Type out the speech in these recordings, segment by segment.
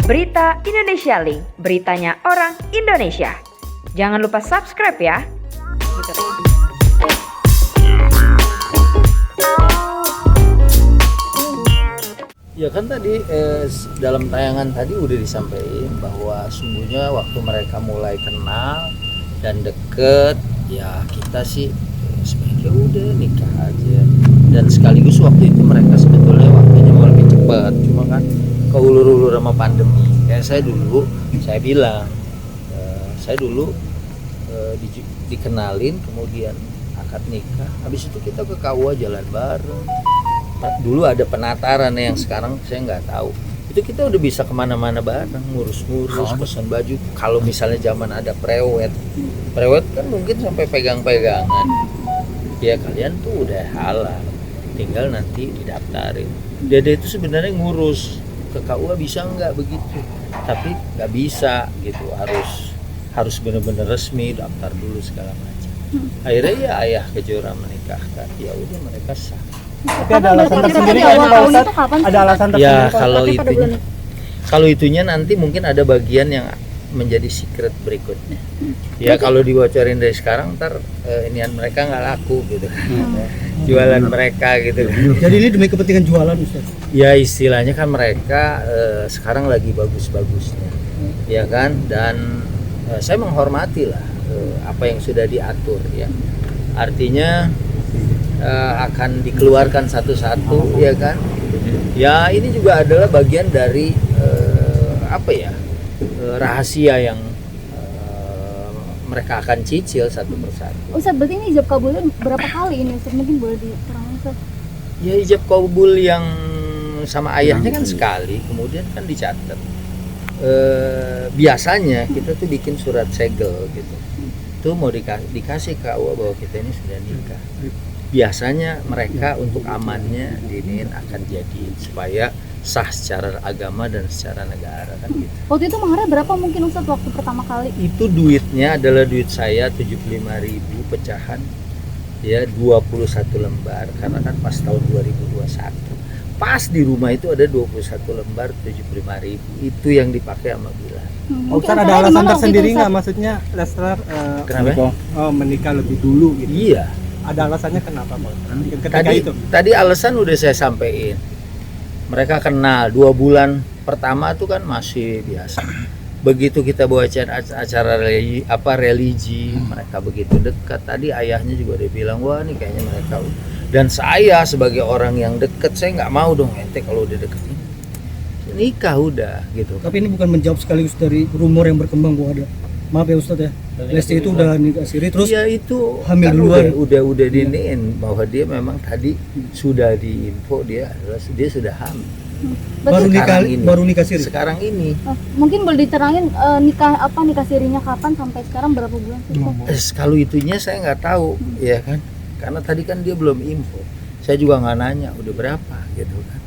Berita Indonesia Link, beritanya orang Indonesia. Jangan lupa subscribe ya. Ya kan tadi dalam tayangan tadi udah disampaikan bahwa sungguhnya waktu mereka mulai kenal dan deket, ya kita sih sebaiknya udah nikah aja. Dan sekaligus waktu itu mereka sebetulnya waktunya mau lebih cepat, cuma kan keulur-ulur sama pandemi. Kayak saya bilang, saya dulu dikenalin, kemudian akad nikah, habis itu kita ke KUA jalan bareng. Dulu ada penataran yang sekarang saya nggak tahu. Itu kita udah bisa kemana-mana bareng, ngurus-ngurus, pesan baju. Kalau misalnya zaman ada prewed kan mungkin sampai pegang-pegangan. Ya kalian tuh udah halal, tinggal nanti didaftarin. Dede itu sebenarnya ngurus ke KUA bisa nggak begitu, tapi nggak bisa gitu, harus benar-benar resmi, daftar dulu segala macam. Akhirnya ya ayah Kejora menikahkan, ya udah mereka sah. Tapi ada alasan tersendiri kan Pak Ustadz? Ada alasan tersendiri Ya Pak? kalau itunya nanti mungkin ada bagian yang menjadi secret berikutnya. Ya kalau dibocorin dari sekarang ntar inian mereka nggak laku gitu kan. Jualan mereka gitu kan. Jadi ini demi kepentingan jualan Ustadz? Ya istilahnya kan mereka sekarang lagi bagus-bagusnya, ya kan, dan saya menghormati lah apa yang sudah diatur ya. Artinya akan dikeluarkan satu-satu, ya kan. Ya ini juga adalah bagian dari rahasia yang mereka akan cicil satu persatu. Ustadz, berarti ini ijab kabulnya berapa kali ini Ustadz? Mungkin boleh diterangkan Ustadz? Ya ijab kabul yang sama ayahnya kan sekali, kemudian kan dicatat. Biasanya kita tuh bikin surat segel gitu. Itu mau dikasih ke KUA bahwa kita ini sudah nikah. Biasanya mereka untuk amannya dinin akan jadi supaya sah secara agama dan secara negara kan gitu. Waktu itu maharnya berapa mungkin Ustadz waktu pertama kali? Itu duitnya adalah duit saya 75.000 pecahan ya, 21 lembar karena kan pas tahun 2021. Pas di rumah itu ada 21 lembar 75.000, itu yang dipakai sama Bilal. Ustadz ada alasan tersendiri nggak, maksudnya Lester Kenapa? Menikah lebih dulu gitu? Iya. Ada alasannya kenapa Pak? Ketika itu? Tadi alasan udah saya sampaikan. Mereka kenal 2 bulan pertama tuh kan masih biasa. Begitu kita bawa acara religi, mereka begitu dekat. Tadi ayahnya juga dia bilang, wah nih kayaknya mereka. Dan saya sebagai orang yang dekat, saya nggak mau dong ente kalau udah deket ini nikah udah gitu. Tapi ini bukan menjawab sekaligus dari rumor yang berkembang bahwa ada. Maaf ya Ustadz ya, Lesti itu udah nikah siri terus ya itu hamil kan duluan. Udah diniin bahwa dia memang tadi sudah diinfo dia sudah hamil. Baru nikah siri. Sekarang ini. Mungkin boleh diterangin nikah sirinya kapan sampai sekarang berapa bulan sih? Kalau itunya saya nggak tahu, ya kan, karena tadi kan dia belum info. Saya juga nggak nanya udah berapa gitu kan.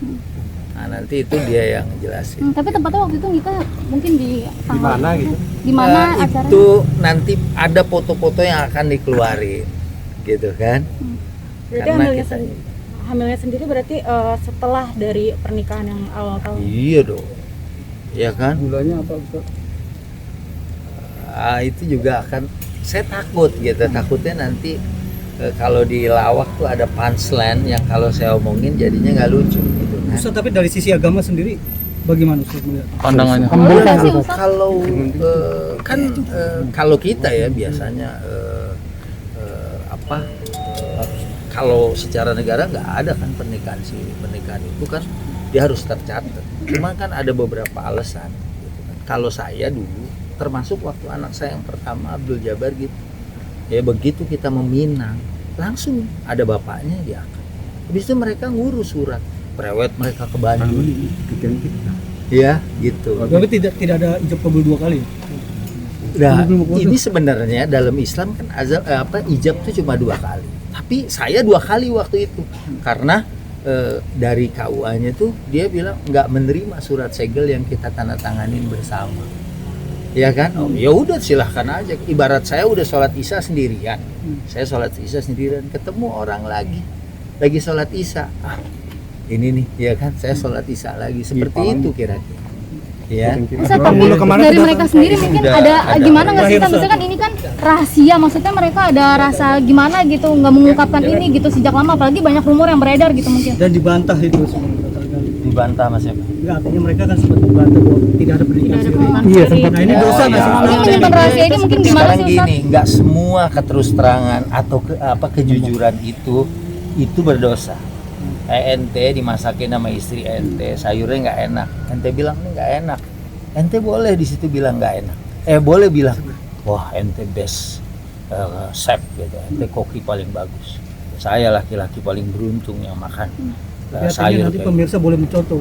Nah nanti itu dia yang jelasin. Tapi tempatnya waktu itu nikah mungkin di mana gitu? Di mana acaranya? Itu nanti ada foto-foto yang akan dikeluarin, gitu kan? Berarti hamilnya sendiri berarti setelah dari pernikahan yang awal tahun? Iya dong, ya kan? Bulannya apa Ustaz? Itu juga akan, saya takut gitu, takutnya nanti kalau di lawak tuh ada punchline yang kalau saya omongin jadinya nggak lucu gitu kan? Ustaz, tapi dari sisi agama sendiri bagaimana Ustaz melihat? Pandangannya. Kalau kita ya biasanya kalau secara negara nggak ada kan pernikahan itu kan dia harus tercatat. Cuma kan ada beberapa alasan gitu kan. Kalau saya dulu termasuk waktu anak saya yang pertama Abdul Jabar gitu. Ya begitu kita meminang langsung ada bapaknya diangkat. Habis itu mereka ngurus surat prewed mereka ke Bandung. Ya gitu. Tapi tidak ada ijab kabul 2 kali. Nah, ini sebenarnya dalam Islam kan ijab itu cuma 2 kali. Tapi saya 2 kali waktu itu karena dari KUA-nya tuh dia bilang nggak menerima surat segel yang kita tanda tanganin bersama. Ya kan? Oh, ya udah silahkan aja. Ibarat saya udah sholat isya sendirian. Saya sholat isya sendirian, ketemu orang lagi sholat isya. Ini nih, ya kan? Saya sholat isya lagi. Seperti itu kira-kira. Ya. Ustaz, tapi dari mereka sendiri mungkin ada gimana nggak sih Kak? Misalkan kan ini kan rahasia, maksudnya mereka ada rasa gimana gitu, nggak mengungkapkan ini gitu sejak lama, apalagi banyak rumor yang beredar gitu mungkin. Dan dibantah itu semua berkali-kali. Dibantah Mas siapa? Enggak, artinya mereka kan sempat dibantah bahwa tidak ada pernikahan siri. Iya, sempat. Nah, ini Ya, dosa nggak sih? Ini menyimpan rahasia ini mungkin gimana Sekarang sih Ustaz? gini, nggak semua keterus terangan atau kejujuran itu berdosa. Ente dimasakin sama istri ente, sayurnya nggak enak, ente bilang ini nggak enak, ente boleh di situ bilang nggak enak, boleh bilang, wah ente best chef gitu, ente koki paling bagus, saya laki-laki paling beruntung yang makan Artinya sayur. nanti kayak pemirsa boleh mencontoh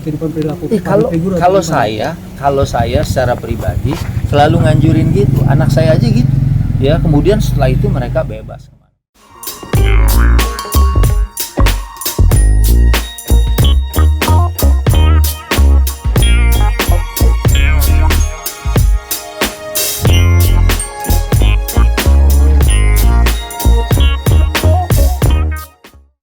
kehidupan perilaku. gitu. Kalau saya secara pribadi selalu nganjurin gitu, anak saya aja gitu, ya kemudian setelah itu mereka bebas.